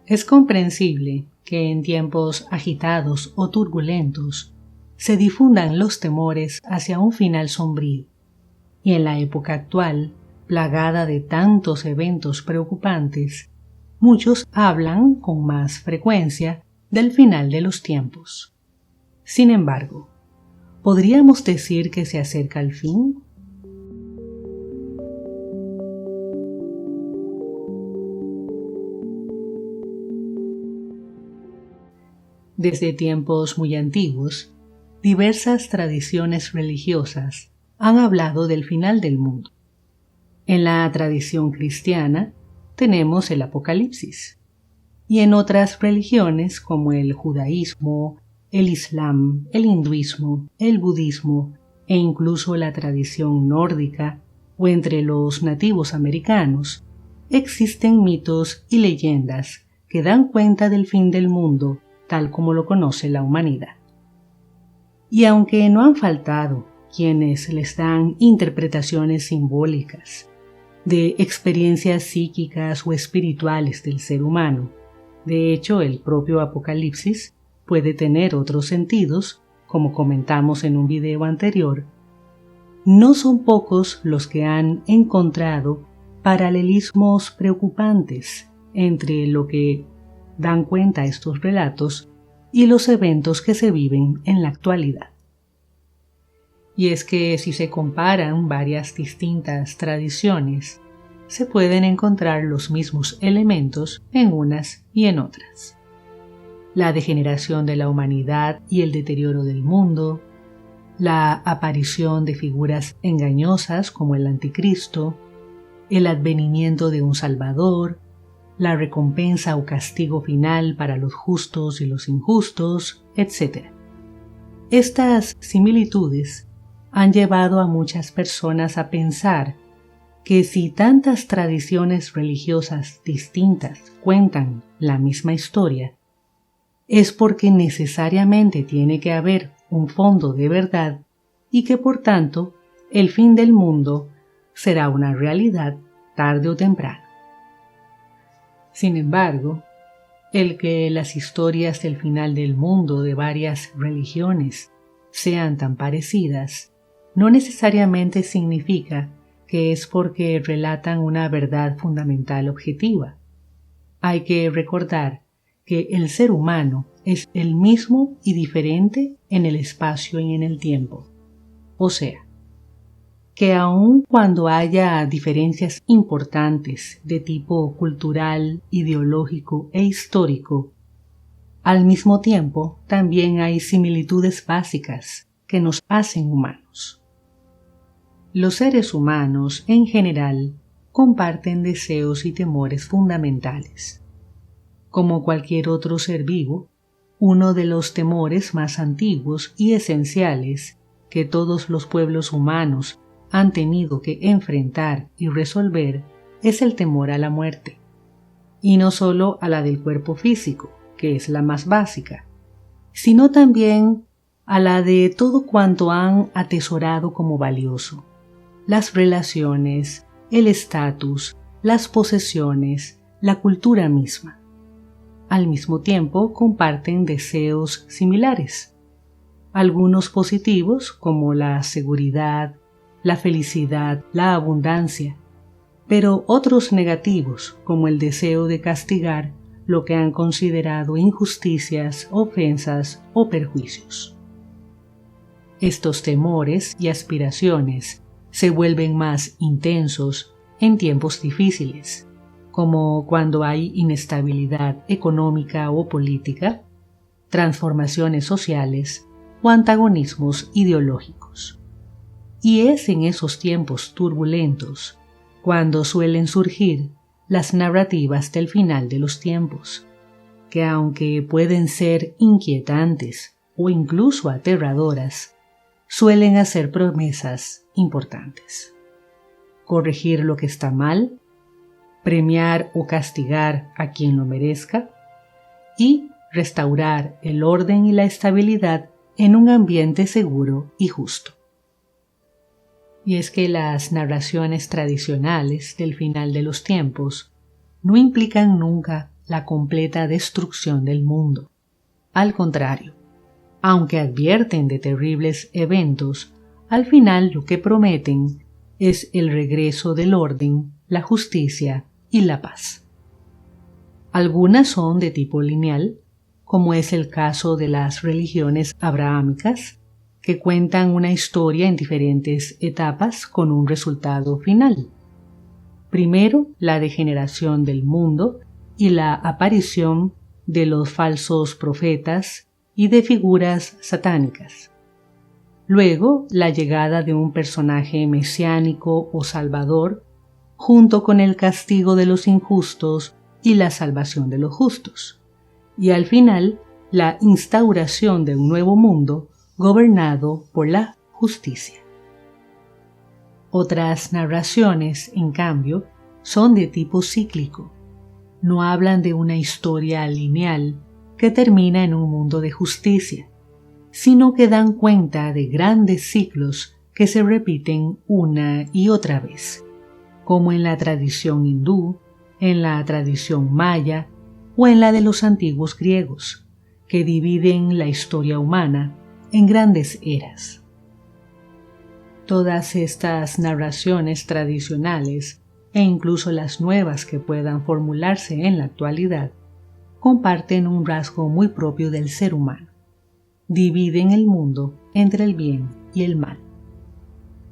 Es comprensible que en tiempos agitados o turbulentos se difundan los temores hacia un final sombrío, y en la época actual, plagada de tantos eventos preocupantes, muchos hablan con más frecuencia del final de los tiempos. Sin embargo, ¿podríamos decir que se acerca el fin? Desde tiempos muy antiguos, diversas tradiciones religiosas han hablado del final del mundo. En la tradición cristiana tenemos el Apocalipsis, y en otras religiones como el judaísmo, el islam, el hinduismo, el budismo e incluso la tradición nórdica o entre los nativos americanos, existen mitos y leyendas que dan cuenta del fin del mundo tal como lo conoce la humanidad. Y aunque no han faltado quienes les dan interpretaciones simbólicas de experiencias psíquicas o espirituales del ser humano, de hecho el propio Apocalipsis puede tener otros sentidos, como comentamos en un video anterior, no son pocos los que han encontrado paralelismos preocupantes entre lo que dan cuenta estos relatos y los eventos que se viven en la actualidad. Y es que si se comparan varias distintas tradiciones, se pueden encontrar los mismos elementos en unas y en otras. La degeneración de la humanidad y el deterioro del mundo, la aparición de figuras engañosas como el anticristo, el advenimiento de un Salvador, la recompensa o castigo final para los justos y los injustos, etc. Estas similitudes han llevado a muchas personas a pensar que si tantas tradiciones religiosas distintas cuentan la misma historia, es porque necesariamente tiene que haber un fondo de verdad y que por tanto el fin del mundo será una realidad tarde o temprano. Sin embargo, el que las historias del final del mundo de varias religiones sean tan parecidas no necesariamente significa que es porque relatan una verdad fundamental objetiva. Hay que recordar que el ser humano es el mismo y diferente en el espacio y en el tiempo. O sea, que aun cuando haya diferencias importantes de tipo cultural, ideológico e histórico, al mismo tiempo también hay similitudes básicas que nos hacen humanos. Los seres humanos, en general, comparten deseos y temores fundamentales. Como cualquier otro ser vivo, uno de los temores más antiguos y esenciales que todos los pueblos humanos han tenido que enfrentar y resolver es el temor a la muerte. Y no solo a la del cuerpo físico, que es la más básica, sino también a la de todo cuanto han atesorado como valioso: las relaciones, el estatus, las posesiones, la cultura misma. Al mismo tiempo comparten deseos similares, algunos positivos como la seguridad, la felicidad, la abundancia, pero otros negativos como el deseo de castigar lo que han considerado injusticias, ofensas o perjuicios. Estos temores y aspiraciones se vuelven más intensos en tiempos difíciles, como cuando hay inestabilidad económica o política, transformaciones sociales o antagonismos ideológicos. Y es en esos tiempos turbulentos cuando suelen surgir las narrativas del final de los tiempos, que aunque pueden ser inquietantes o incluso aterradoras, suelen hacer promesas importantes. Corregir lo que está mal, premiar o castigar a quien lo merezca y restaurar el orden y la estabilidad en un ambiente seguro y justo. Y es que las narraciones tradicionales del final de los tiempos no implican nunca la completa destrucción del mundo. Al contrario, aunque advierten de terribles eventos, al final lo que prometen es el regreso del orden, la justicia y la paz. Algunas son de tipo lineal, como es el caso de las religiones abrahámicas, que cuentan una historia en diferentes etapas con un resultado final. Primero, la degeneración del mundo y la aparición de los falsos profetas y de figuras satánicas. Luego, la llegada de un personaje mesiánico o salvador, junto con el castigo de los injustos y la salvación de los justos. Y al final, la instauración de un nuevo mundo gobernado por la justicia. Otras narraciones, en cambio, son de tipo cíclico. No hablan de una historia lineal que termina en un mundo de justicia, sino que dan cuenta de grandes ciclos que se repiten una y otra vez, como en la tradición hindú, en la tradición maya o en la de los antiguos griegos, que dividen la historia humana en grandes eras. Todas estas narraciones tradicionales, e incluso las nuevas que puedan formularse en la actualidad, comparten un rasgo muy propio del ser humano. Dividen el mundo entre el bien y el mal.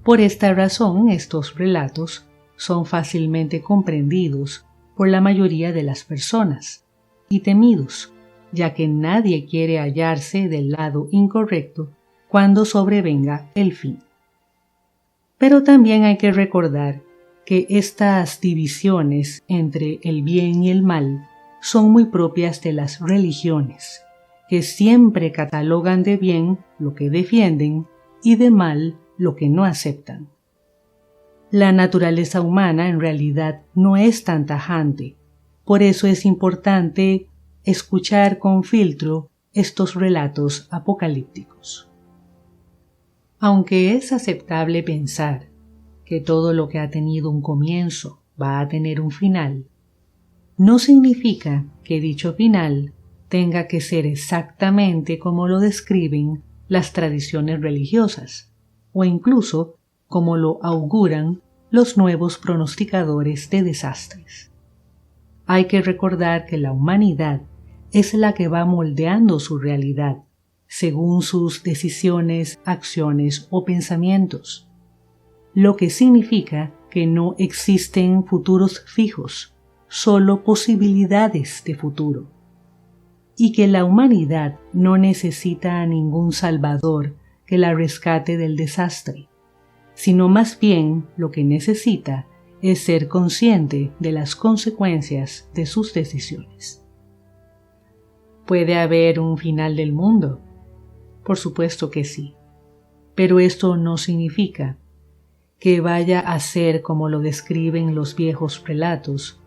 Por esta razón, estos relatos son fácilmente comprendidos por la mayoría de las personas y temidos, ya que nadie quiere hallarse del lado incorrecto cuando sobrevenga el fin. Pero también hay que recordar que estas divisiones entre el bien y el mal son muy propias de las religiones, que siempre catalogan de bien lo que defienden y de mal lo que no aceptan. La naturaleza humana en realidad no es tan tajante, por eso es importante escuchar con filtro estos relatos apocalípticos. Aunque es aceptable pensar que todo lo que ha tenido un comienzo va a tener un final, no significa que dicho final tenga que ser exactamente como lo describen las tradiciones religiosas, o incluso como lo auguran los nuevos pronosticadores de desastres. Hay que recordar que la humanidad es la que va moldeando su realidad, según sus decisiones, acciones o pensamientos, lo que significa que no existen futuros fijos, solo posibilidades de futuro, y que la humanidad no necesita a ningún salvador que la rescate del desastre, sino más bien lo que necesita es ser consciente de las consecuencias de sus decisiones. ¿Puede haber un final del mundo? Por supuesto que sí, pero esto no significa que vaya a ser como lo describen los viejos relatos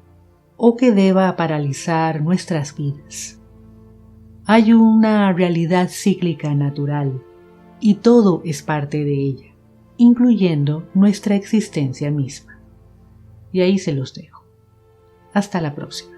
o que deba paralizar nuestras vidas. Hay una realidad cíclica natural y todo es parte de ella, incluyendo nuestra existencia misma. Y ahí se los dejo. Hasta la próxima.